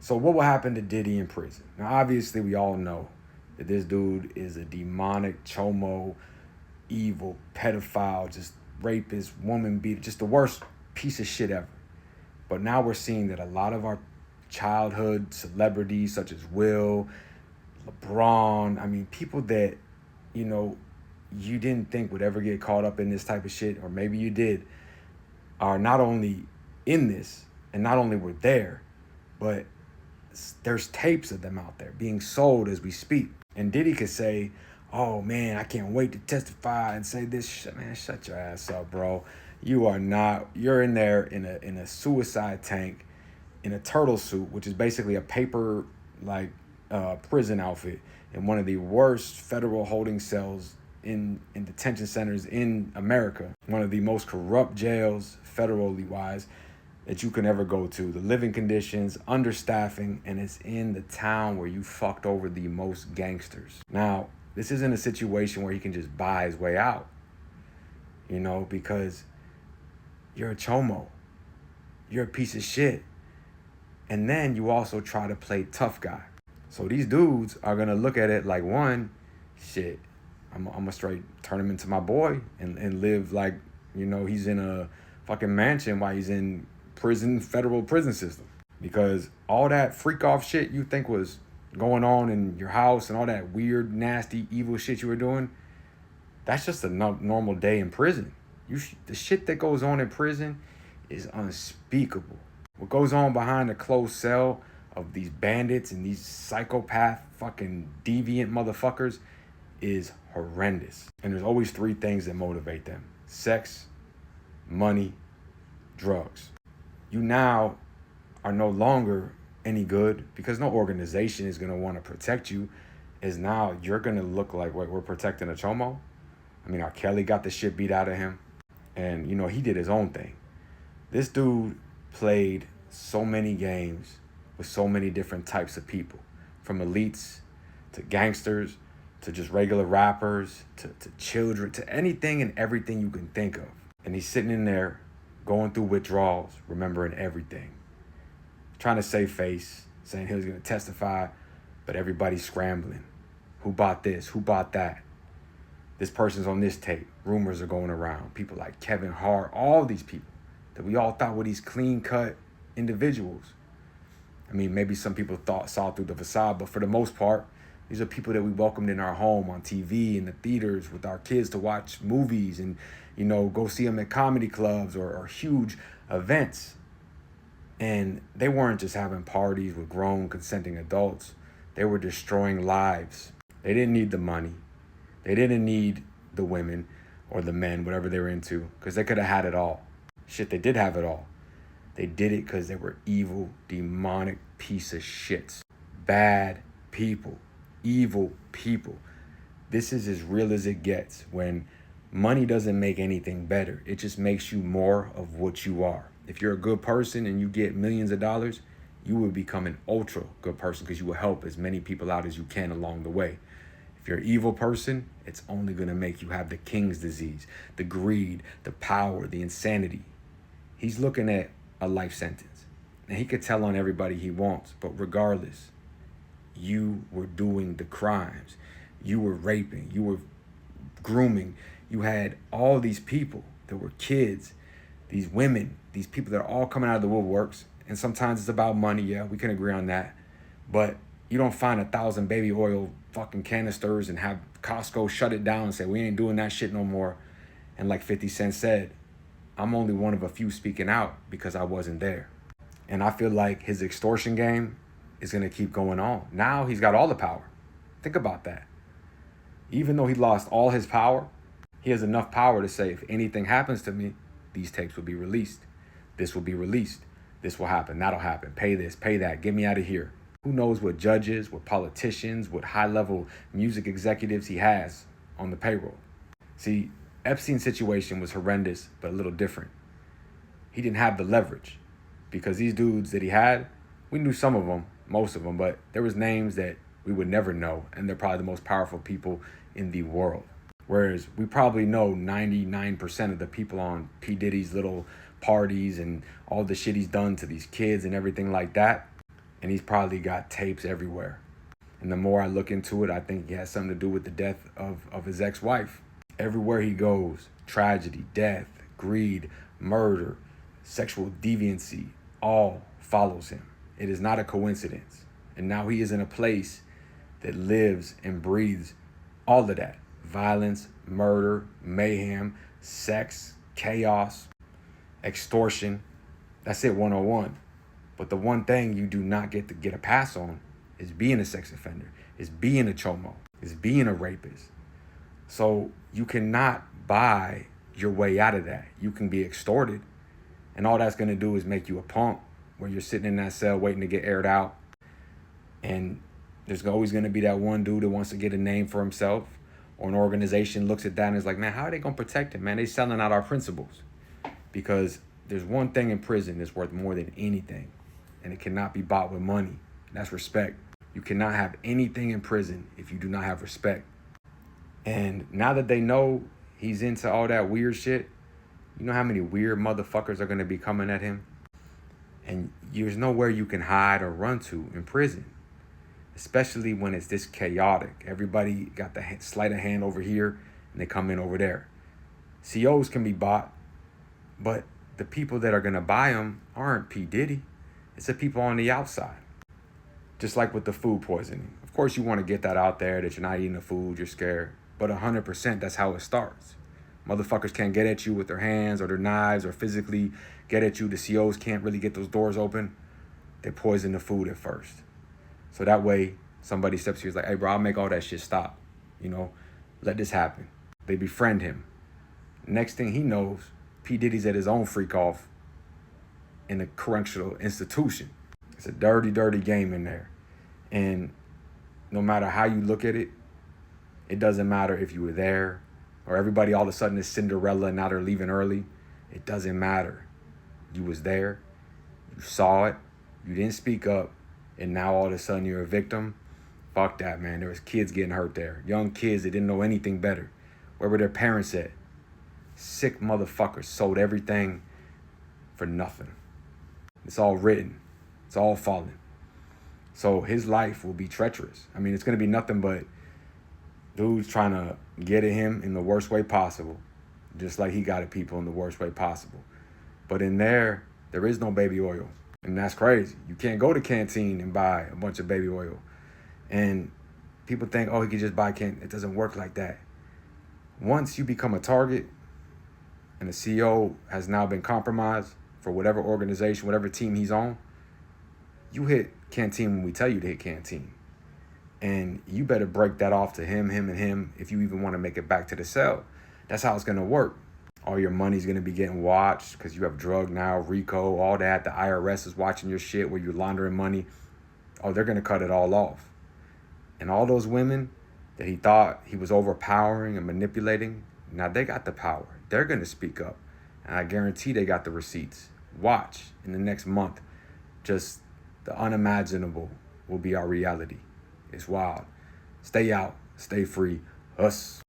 So what will happen to Diddy in prison? Now, obviously, we all know that this dude is a demonic, chomo, evil, pedophile, just rapist, woman beater, just the worst piece of shit ever. But now we're seeing that a lot of our childhood celebrities, such as Will, LeBron, I mean, people that, you know, you didn't think would ever get caught up in this type of shit, or maybe you did, are not only in this and not only were there, but there's tapes of them out there being sold as we speak. And Diddy could say, oh man, I can't wait to testify and say this shit. Man, shut your ass up, bro. You are not, you're in there in a suicide tank in a turtle suit, which is basically a paper like prison outfit in one of the worst federal holding cells in detention centers in America, one of the most corrupt jails federally wise that you can ever go to. The living conditions, understaffing, and it's in the town where you fucked over the most gangsters. Now, this isn't a situation where he can just buy his way out, you know, because you're a chomo, you're a piece of shit, and then you also try to play tough guy. So these dudes are gonna look at it like, one, shit, I'm gonna straight turn him into my boy and live like, you know, he's in a fucking mansion while he's in prison, federal prison system. Because all that freak off shit you think was going on in your house and all that weird, nasty, evil shit you were doing, that's just a normal day in prison. The shit that goes on in prison is unspeakable. What goes on behind a closed cell of these bandits and these psychopath fucking deviant motherfuckers is horrendous. And there's always three things that motivate them: sex, money, drugs. You now are no longer any good because no organization is going to want to protect you. Is now you're going to look like, wait, we're protecting a chomo? I mean, R. Kelly got the shit beat out of him. And, you know, he did his own thing. This dude played so many games with so many different types of people, from elites to gangsters to just regular rappers to children to anything and everything you can think of. And he's sitting in there going through withdrawals, remembering everything, trying to save face, saying he was going to testify, but everybody's scrambling. Who bought this? Who bought that? This person's on this tape. Rumors are going around. People like Kevin Hart, all these people that we all thought were these clean-cut individuals. I mean, maybe some people saw through the facade, but for the most part, these are people that we welcomed in our home, on TV, in the theaters, with our kids to watch movies and, you know, go see them at comedy clubs or huge events. And they weren't just having parties with grown, consenting adults. They were destroying lives. They didn't need the money. They didn't need the women or the men, whatever they were into, because they could have had it all. Shit, they did have it all. They did it because they were evil, demonic piece of shits. Bad people. Evil people. This is as real as it gets. When money doesn't make anything better, it just makes you more of what you are. If you're a good person and you get millions of dollars, you will become an ultra good person because you will help as many people out as you can along the way. If you're an evil person, it's only going to make you have the king's disease, the greed, the power, the insanity. He's looking at a life sentence, and he could tell on everybody he wants, but regardless, you were doing the crimes. You were raping, you were grooming. You had all these people that were kids, these women, these people that are all coming out of the woodworks. And sometimes it's about money. Yeah, we can agree on that. But you don't find 1,000 baby oil fucking canisters and have Costco shut it down and say, we ain't doing that shit no more. And like 50 Cent said, I'm only one of a few speaking out because I wasn't there. And I feel like his extortion game is going to keep going on. Now he's got all the power. Think about that. Even though he lost all his power, he has enough power to say, if anything happens to me, these tapes will be released. This will be released. This will happen. That'll happen. Pay this, pay that. Get me out of here. Who knows what judges, what politicians, what high-level music executives he has on the payroll. See, Epstein's situation was horrendous, but a little different. He didn't have the leverage because these dudes that he had, we knew some of them, most of them, but there was names that we would never know, and they're probably the most powerful people in the world. Whereas we probably know 99% of the people on P-diddy's little parties and all the shit he's done to these kids and everything like that. And he's probably got tapes everywhere. And the more I look into it, I think it has something to do with the death of his ex-wife. Everywhere he goes, tragedy, death, greed, murder, sexual deviancy, all follows him. It is not a coincidence. And now he is in a place that lives and breathes all of that. Violence, murder, mayhem, sex, chaos, extortion. That's it 101. But the one thing you do not get to get a pass on is being a sex offender, is being a chomo, is being a rapist. So you cannot buy your way out of that. You can be extorted, and all that's gonna do is make you a punk where you're sitting in that cell waiting to get aired out. And there's always gonna be that one dude that wants to get a name for himself, or an organization looks at that and is like, man, how are they gonna protect him, man? They selling out our principles. Because there's one thing in prison that's worth more than anything, and it cannot be bought with money. That's respect. You cannot have anything in prison if you do not have respect. And now that they know he's into all that weird shit, you know how many weird motherfuckers are going to be coming at him? And there's nowhere you can hide or run to in prison, especially when it's this chaotic. Everybody got the sleight of hand over here, and they come in over there. COs can be bought, but the people that are going to buy them aren't P-diddy. It's the people on the outside. Just like with the food poisoning. Of course, you want to get that out there that you're not eating the food, you're scared. But 100%, that's how it starts. Motherfuckers can't get at you with their hands or their knives or physically get at you. The COs can't really get those doors open. They poison the food at first. So that way, somebody steps to you and is like, hey, bro, I'll make all that shit stop. You know, let this happen. They befriend him. Next thing he knows, P. Diddy's at his own freak off in a correctional institution. It's a dirty, dirty game in there. And no matter how you look at it, it doesn't matter if you were there or everybody all of a sudden is Cinderella and now they're leaving early. It doesn't matter. You was there, you saw it, you didn't speak up, and now all of a sudden you're a victim. Fuck that, man. There was kids getting hurt there. Young kids that didn't know anything better. Where were their parents at? Sick motherfuckers sold everything for nothing. It's all written. It's all falling. So his life will be treacherous. I mean, it's going to be nothing but dudes trying to get at him in the worst way possible, just like he got at people in the worst way possible. But in there is no baby oil. And that's crazy. You can't go to Canteen and buy a bunch of baby oil. And people think, oh, he can just buy Canteen. It doesn't work like that. Once you become a target and the CEO has now been compromised for whatever organization, whatever team he's on, you hit Canteen when we tell you to hit Canteen. And you better break that off to him, and him if you even want to make it back to the cell. That's how it's going to work. All your money's going to be getting watched because you have drug now, RICO, all that. The IRS is watching your shit where you're laundering money. Oh, they're going to cut it all off. And all those women that he thought he was overpowering and manipulating, now they got the power. They're going to speak up. And I guarantee they got the receipts. Watch in the next month. Just the unimaginable will be our reality. It's wild. Stay out. Stay free. Us.